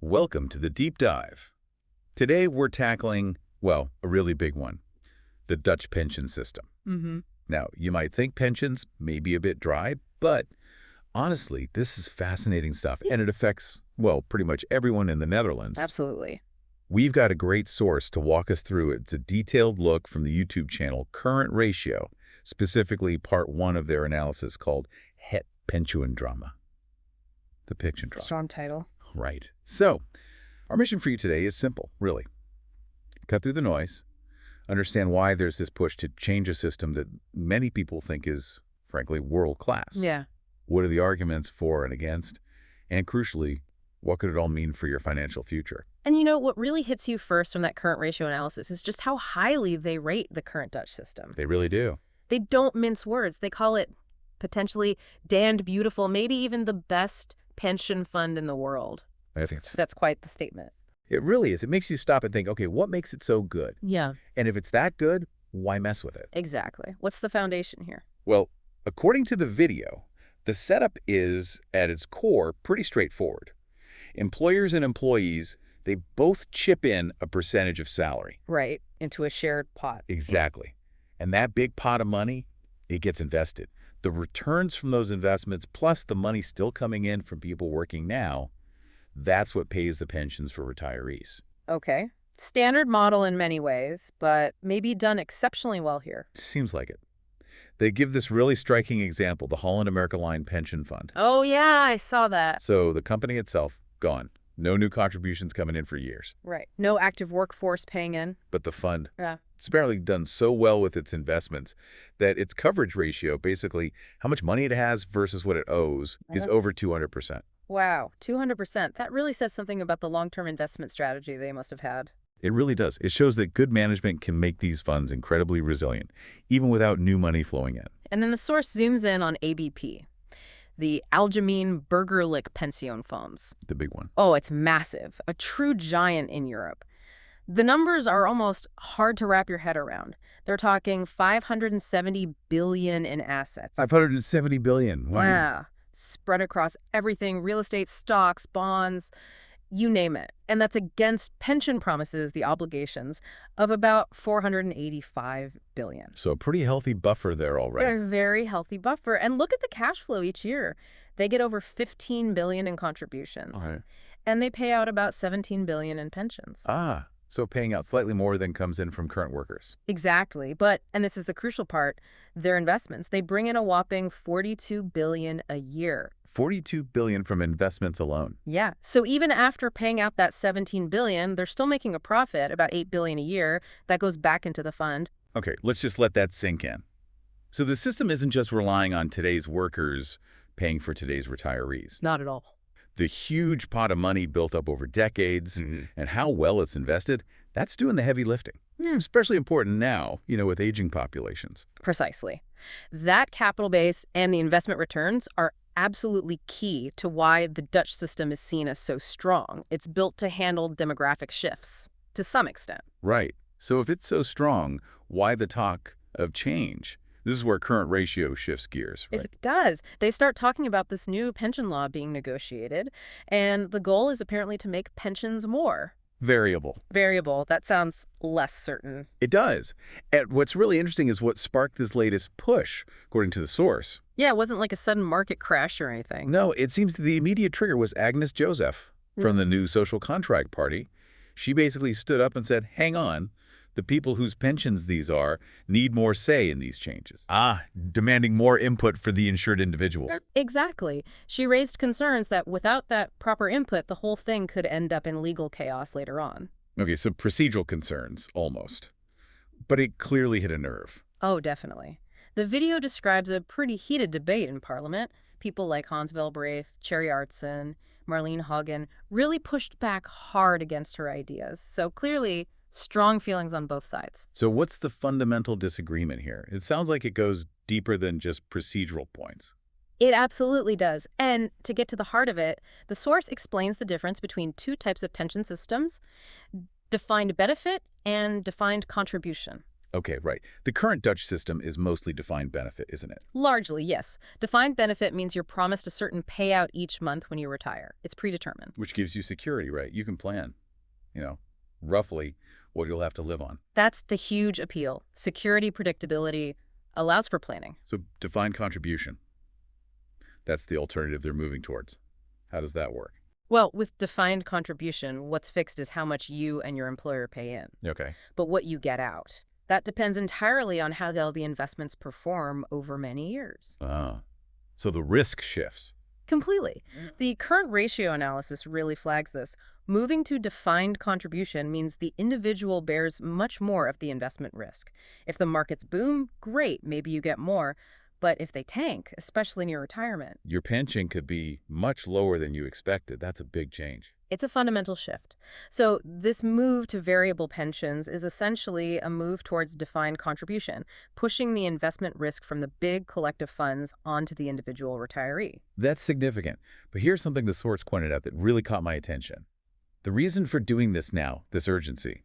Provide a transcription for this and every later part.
Welcome to the deep dive. Today we're tackling, well, a really big one, the Dutch pension system. Now, you might think pensions may be a bit dry, but honestly, this is fascinating stuff, and it affects, well, pretty much everyone in the Netherlands. Absolutely. We've got a great source to walk us through it. It's a detailed look from the YouTube channel Current Ratio, specifically part 1 of their analysis called Het Pensioendrama. The pension drama. Strong title. Right. So, our mission for you today is simple, really. Cut through the noise, understand why there's this push to change a system that many people think is, frankly, world-class. Yeah. What are the arguments for and against? And crucially, what could it all mean for your financial future? And you know, what really hits you first from that current ratio analysis is just how highly they rate the current Dutch system. They really do. They don't mince words. They call it potentially damned beautiful, maybe even the best pension fund in the world. I think That's quite the statement. it really is. It makes you stop and think, okay, what makes it so good? Yeah. And if it's that good, why mess with it? Exactly. What's the foundation here? Well, according to the video, the setup is, at its core, pretty straightforward. Employers and employees, they both chip in a percentage of salary. Right. Into a shared pot. Exactly. And that big pot of money, it gets invested. The returns from those investments, plus the money still coming in from people working now, that's what pays the pensions for retirees. Okay. Standard model in many ways, but maybe done exceptionally well here. Seems like it. They give this really striking example, the Holland America Line Pension Fund. Oh, yeah, I saw that. So the company itself, gone. No new contributions coming in for years. Right. No active workforce paying in. But the fund, Yeah. it's apparently done so well with its investments that its coverage ratio, basically how much money it has versus what it owes, is over 200%. Wow, 200%. That really says something about the long-term investment strategy they must have had. It really does. It shows that good management can make these funds incredibly resilient, even without new money flowing in. And then the source zooms in on ABP, the Algemeen Burgerlijk Pensioenfonds. The big one. Oh, it's massive, a true giant in Europe. The numbers are almost hard to wrap your head around. They're talking 570 billion in assets. 570 billion. Wow. Wow. Spread across everything, real estate, stocks, bonds, you name it. And that's against pension promises, the obligations, of about 485 billion. So a pretty healthy buffer there already. A very healthy buffer. And look at the cash flow each year. They get over 15 billion in contributions. Okay. And they pay out about 17 billion in pensions. So paying out slightly more than comes in from current workers. Exactly. But, and this is the crucial part, their investments, they bring in a whopping 42 billion a year. 42 billion from investments alone. Yeah. So even after paying out that 17 billion, they're still making a profit, about 8 billion a year, that goes back into the fund. Okay, let's just let that sink in. So the system isn't just relying on today's workers paying for today's retirees. Not at all. The huge pot of money built up over decades and how well it's invested, that's doing the heavy lifting. Especially important now, with aging populations. Precisely. That capital base and the investment returns are absolutely key to why the Dutch system is seen as so strong. It's built to handle demographic shifts, to some extent. Right. So if it's so strong, why the talk of change? This is where current ratio shifts gears, right? It does. They start talking about this new pension law being negotiated, and the goal is apparently to make pensions more Variable. variable. That sounds less certain. It does. And what's really interesting is what sparked this latest push, according to the source. Yeah, it wasn't like a sudden market crash or anything. No, it seems that the immediate trigger was Agnes Joseph from the new Social Contract Party. She basically stood up and said, hang on, the people whose pensions these are need more say in these changes. Demanding more input for the insured individuals. Exactly. She raised concerns that without that proper input, the whole thing could end up in legal chaos later on. Okay, so procedural concerns, almost. But it clearly hit a nerve. Oh, definitely. The video describes a pretty heated debate in Parliament. People like Hans Velbrave, Cherry Artson, Marlene Hagen really pushed back hard against her ideas. So clearly, strong feelings on both sides. So what's the fundamental disagreement here? It sounds like it goes deeper than just procedural points. It absolutely does. And to get to the heart of it, the source explains the difference between two types of pension systems, defined benefit and defined contribution. Okay, right. The current Dutch system is mostly defined benefit, isn't it? Largely, yes. Defined benefit means you're promised a certain payout each month when you retire. It's predetermined. Which gives you security, right? You can plan, you know, roughly what you'll have to live on. That's the huge appeal. Security, predictability allows for planning. So defined contribution, that's the alternative they're moving towards. How does that work? Well, with defined contribution, what's fixed is how much you and your employer pay in. Okay. But what you get out, that depends entirely on how well the investments perform over many years. Ah, so the risk shifts. Completely. The current ratio analysis really flags this. Moving to defined contribution means the individual bears much more of the investment risk. If the markets boom, great, maybe you get more. But if they tank, especially near retirement, Your pension could be much lower than you expected. That's a big change. it's a fundamental shift. So this move to variable pensions is essentially a move towards defined contribution, pushing the investment risk from the big collective funds onto the individual retiree. That's significant. But here's something the source pointed out that really caught my attention. The reason for doing this now, this urgency,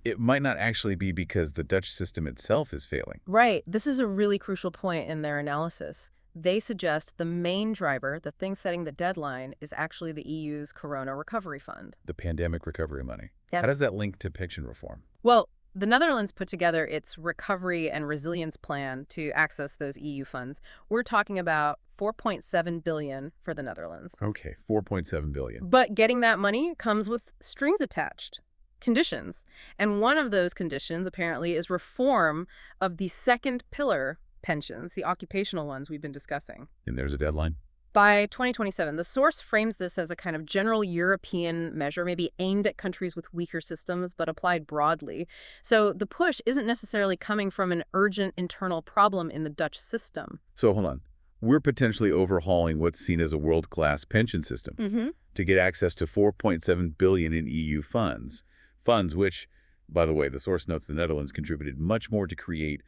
it might not actually be because the Dutch system itself is failing. Right. This is a really crucial point in their analysis. They suggest the main driver, the thing setting the deadline, is actually the EU's Corona Recovery Fund. The pandemic recovery money. Yep. How does that link to pension reform? Well, the Netherlands put together its recovery and resilience plan to access those EU funds. We're talking about 4.7 billion for the Netherlands. Okay, 4.7 billion. But getting that money comes with strings attached, conditions. And one of those conditions, apparently, is reform of the second pillar pensions, the occupational ones we've been discussing. And there's a deadline? By 2027, the source frames this as a kind of general European measure, maybe aimed at countries with weaker systems, but applied broadly. So the push isn't necessarily coming from an urgent internal problem in the Dutch system. So hold on. We're potentially overhauling what's seen as a world-class pension system to get access to 4.7 billion in EU funds. Funds which, by the way, the source notes the Netherlands contributed much more to create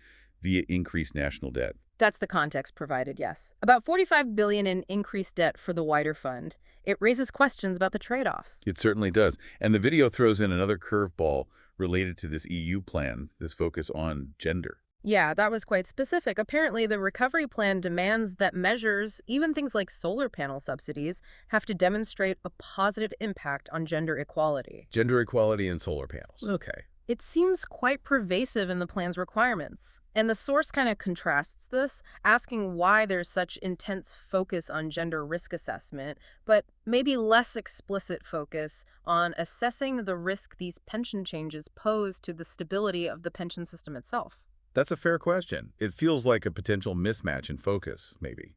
via increased national debt. That's the context provided, yes. About 45 billion in increased debt for the wider fund. It raises questions about the trade-offs. It certainly does. And the video throws in another curveball related to this EU plan, this focus on gender. Yeah, that was quite specific. Apparently, the recovery plan demands that measures, even things like solar panel subsidies, have to demonstrate a positive impact on gender equality. Gender equality and solar panels. Okay. It seems quite pervasive in the plan's requirements. And the source kind of contrasts this, asking why there's such intense focus on gender risk assessment, but maybe less explicit focus on assessing the risk these pension changes pose to the stability of the pension system itself. That's a fair question. It feels like a potential mismatch in focus, maybe.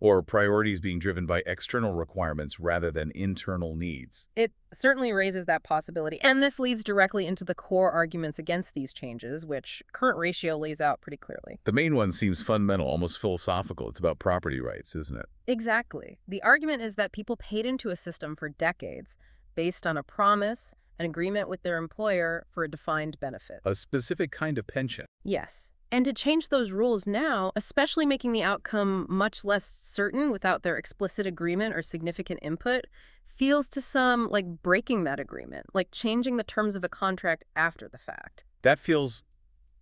Or priorities being driven by external requirements rather than internal needs. It certainly raises that possibility. And this leads directly into the core arguments against these changes, which current ratio lays out pretty clearly. The main one seems fundamental, almost philosophical. It's about property rights, isn't it? Exactly. The argument is that people paid into a system for decades based on a promise, an agreement with their employer for a defined benefit. A specific kind of pension. Yes. And to change those rules now, especially making the outcome much less certain without their explicit agreement or significant input, feels to some like breaking that agreement, like changing the terms of a contract after the fact. That feels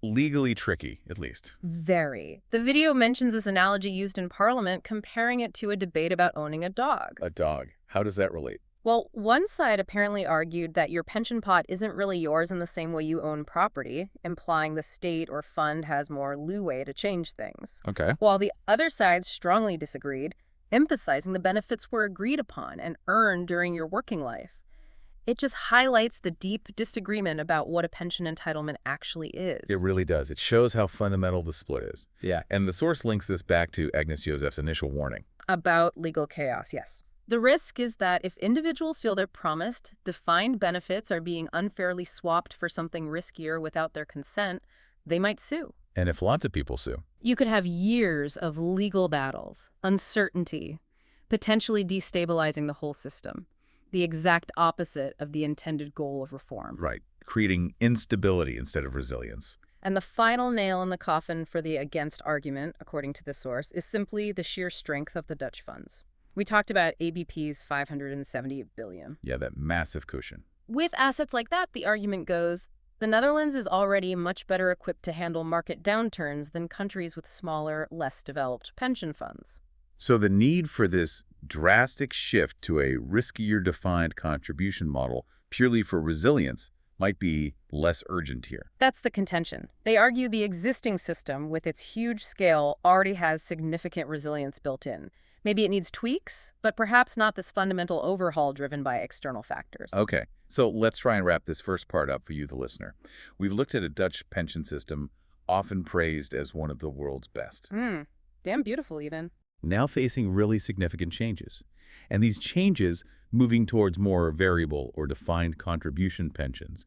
legally tricky, at least. Very. The video mentions this analogy used in Parliament, comparing it to a debate about owning a dog. A dog. How does that relate? Well, one side apparently argued that your pension pot isn't really yours in the same way you own property, implying the state or fund has more leeway to change things. Okay. While the other side strongly disagreed, emphasizing the benefits were agreed upon and earned during your working life. It just highlights the deep disagreement about what a pension entitlement actually is. It really does. It shows how fundamental the split is. Yeah. And the source links this back to Agnes Josef's initial warning. About legal chaos, yes. The risk is that if individuals feel they're promised defined benefits are being unfairly swapped for something riskier without their consent, they might sue. And if lots of people sue. You could have years of legal battles, uncertainty, potentially destabilizing the whole system. The exact opposite of the intended goal of reform. Right. Creating instability instead of resilience. And the final nail in the coffin for the against argument, according to the source, is simply the sheer strength of the Dutch funds. We talked about ABP's 570 billion. Yeah, that massive cushion. With assets like that, the argument goes, The Netherlands is already much better equipped to handle market downturns than countries with smaller, less developed pension funds. So the need for this drastic shift to a riskier defined contribution model purely for resilience might be less urgent here. That's the contention. They argue the existing system, with its huge scale, already has significant resilience built in. Maybe it needs tweaks, but perhaps not this fundamental overhaul driven by external factors. Okay, so let's try and wrap this first part up for you, the listener. We've looked at a Dutch pension system often praised as one of the world's best. Damn beautiful, even. Now facing really significant changes. And these changes, moving towards more variable or defined contribution pensions,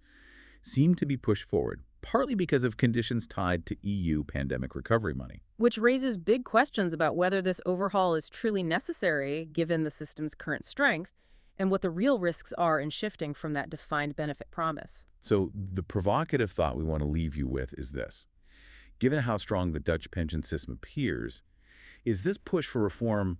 seem to be pushed forward, partly because of conditions tied to EU pandemic recovery money. Which raises big questions about whether this overhaul is truly necessary given the system's current strength and what the real risks are in shifting from that defined benefit promise. So the provocative thought we want to leave you with is this. Given how strong the Dutch pension system appears, is this push for reform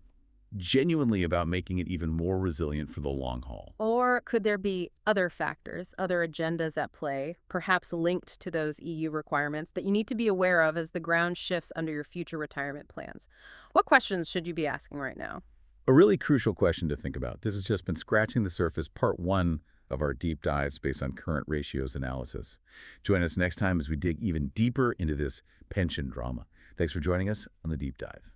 genuinely about making it even more resilient for the long haul? Or could there be other factors, other agendas at play, perhaps linked to those EU requirements that you need to be aware of as the ground shifts under your future retirement plans? What questions should you be asking right now? A really crucial question to think about. This has just been scratching the surface, part one of our deep dives based on current ratios analysis. Join us next time as we dig even deeper into this pension drama. Thanks for joining us on the Deep Dive.